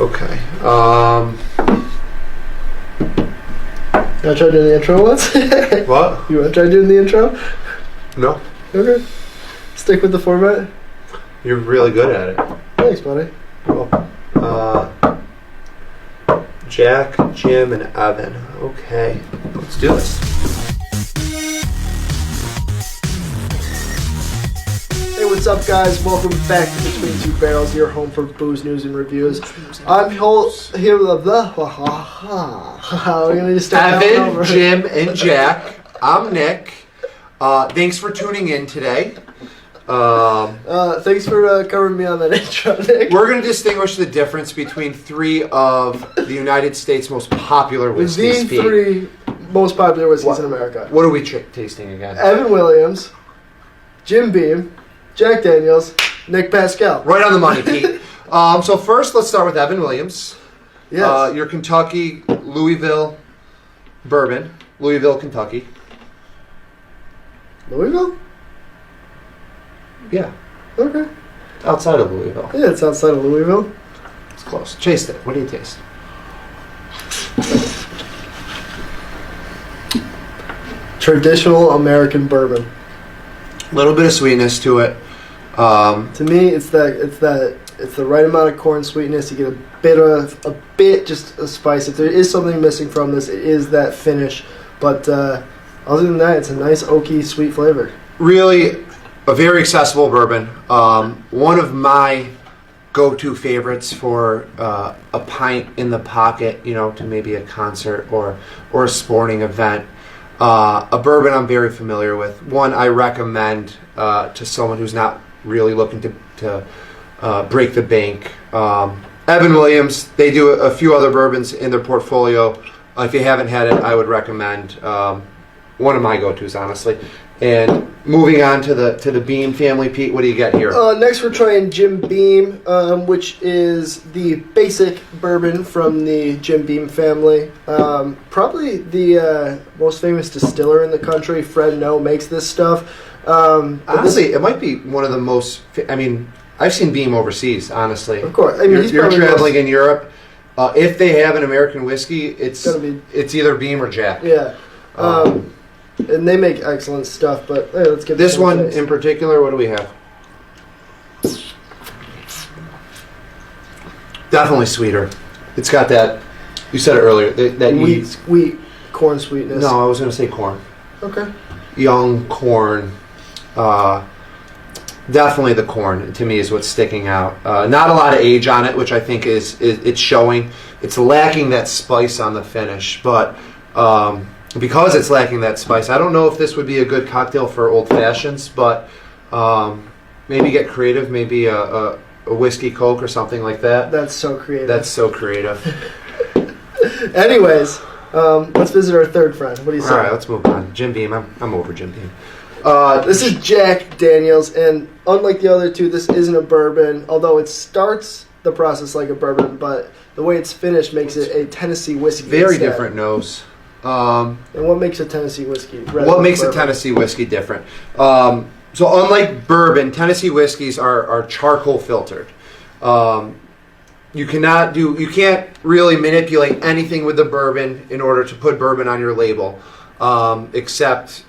Okay. You want to try doing the intro once? What? You want to try doing the intro? No. Okay. Stick with the format. You're really good at it. Thanks, buddy. Cool. Jack, Jim, and Evan. Okay. Let's do this. Hey, what's up, guys? Welcome back to Between Two Barrels, your home for booze, news, and reviews. I'm here with the... We're going to just start Evan, over. Jim, and Jack. I'm Nick. Thanks for tuning in today. Thanks for covering me on that intro, Nick. We're going to distinguish the difference between three of the United States' most popular whiskeys. The three most popular whiskeys in America. What are we tasting again? Evan Williams, Jim Beam, Jack Daniels, Nick Pascal. Right on the money, Pete. So first, let's start with Evan Williams. Yes. Your Kentucky Louisville bourbon. Louisville, Kentucky. Louisville? Yeah. Okay. Outside of Louisville. Yeah, it's outside of Louisville. It's close. Taste it. What do you taste? Traditional American bourbon. A little bit of sweetness to it. To me, it's the right amount of corn sweetness. You get a bit just a spice. If there is something missing from this, it is that finish. But other than that, it's a nice oaky, sweet flavor. Really, a very accessible bourbon. One of my go-to favorites for a pint in the pocket, to maybe a concert or a sporting event. A bourbon I'm very familiar with. One I recommend to someone who's not really looking to break the bank. Evan Williams, they do a few other bourbons in their portfolio. If you haven't had it, I would recommend one of my go-tos, honestly. And moving on to the Beam family, Pete, what do you got here? Next, we're trying Jim Beam, which is the basic bourbon from the Jim Beam family. Probably the most famous distiller in the country, Fred No, makes this stuff. Honestly, it might be one of the most... I've seen Beam overseas, honestly. Of course. You're traveling in Europe. If they have an American whiskey, it's either Beam or Jack. Yeah. And they make excellent stuff, but hey, let's get this one in particular. What do we have? Definitely sweeter. It's got that. You said it earlier. That wheat corn sweetness. No, I was going to say corn. Okay. Young corn. Definitely the corn to me is what's sticking out. Not a lot of age on it, which I think is it's showing. It's lacking that spice on the finish, but. Because it's lacking that spice, I don't know if this would be a good cocktail for old fashions, but maybe get creative, maybe a whiskey Coke or something like that. That's so creative. That's so creative. Anyways, let's visit our third friend. What do you say? All right, let's move on. Jim Beam, I'm over Jim Beam. This is Jack Daniels, and unlike the other two, this isn't a bourbon, although it starts the process like a bourbon, but the way it's finished makes it a Tennessee whiskey. Very instead. different nose. And what makes a Tennessee whiskey? What makes a Tennessee whiskey different? So unlike bourbon, Tennessee whiskeys are charcoal filtered. You can't really manipulate anything with the bourbon in order to put bourbon on your label, except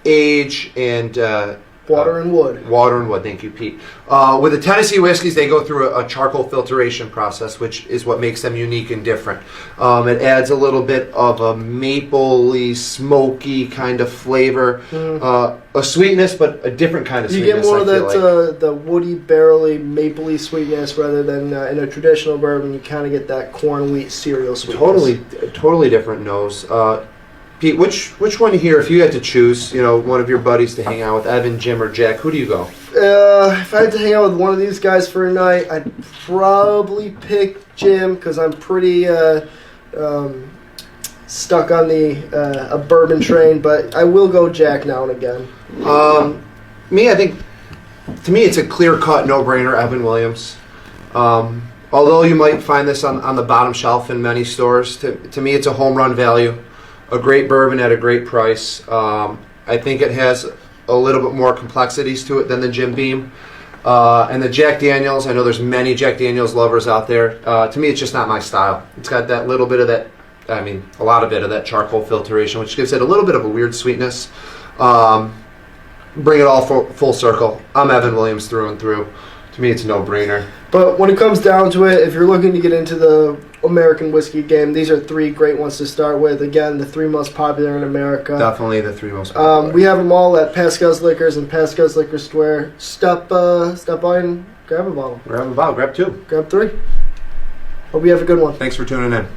age and water and wood. Water and wood, thank you, Pete. With the Tennessee whiskeys, they go through a charcoal filtration process, which is what makes them unique and different. It adds a little bit of a mapley, smoky kind of flavor, a sweetness, but a different kind of you sweetness. You get more of that the woody, barrely, mapley sweetness rather than in a traditional bourbon. You kind of get that corn, wheat, cereal sweetness. Totally different nose. Pete, which one here, if you had to choose, one of your buddies to hang out with, Evan, Jim, or Jack, who do you go? If I had to hang out with one of these guys for a night, I'd probably pick Jim because I'm pretty stuck on a bourbon train, but I will go Jack now and again. To me, it's a clear-cut, no-brainer, Evan Williams. Although you might find this on the bottom shelf in many stores, to me, it's a home run value. A great bourbon at a great price. I think it has a little bit more complexities to it than the Jim Beam. And the Jack Daniels, I know there's many Jack Daniels lovers out there. To me, it's just not my style. It's got that little bit of that, a lot of that charcoal filtration, which gives it a little bit of a weird sweetness. Bring it all full circle. I'm Evan Williams through and through. To me, it's a no-brainer. But when it comes down to it, if you're looking to get into the American whiskey game, these are 3 great ones to start with. Again, the 3 most popular in America. Definitely the 3 most popular. We have them all at Pascal's Liquors and Pascal's Liquor Store. Stop by and grab a bottle. Grab 2. Grab 3. Hope you have a good one. Thanks for tuning in.